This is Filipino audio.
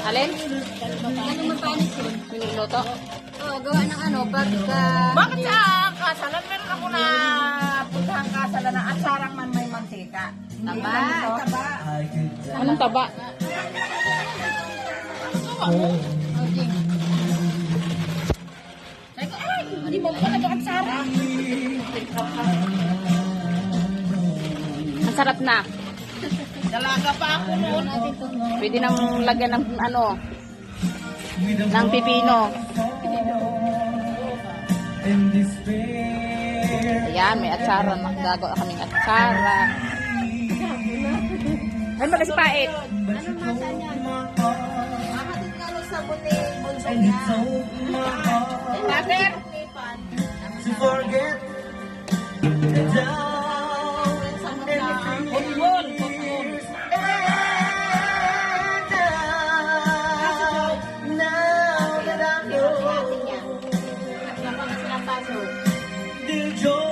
Alin? Ganun mapanis yun. Minuluto? Oo, gawa ng ano, pagka... Bakit sa kasalan meron ako na puntahang kasalan na atsarang man may mantika? Taba. Taba. Anong taba? Okay. Sabi ko, ay, hindi mo pala ba atsara? Ang sarap na. Dalaga pa ako noon. Pwede nang lagyan ng ano, ng pipino. Ayan, may atsara. Gagawa kaming atsara. Ay, magkasipait. Anong masa niyan? Makatid nga nung sabon ni Bunso niya. Butter. Forget the down Bunbun. now that I'm yours. Kapag sila pasok. The joy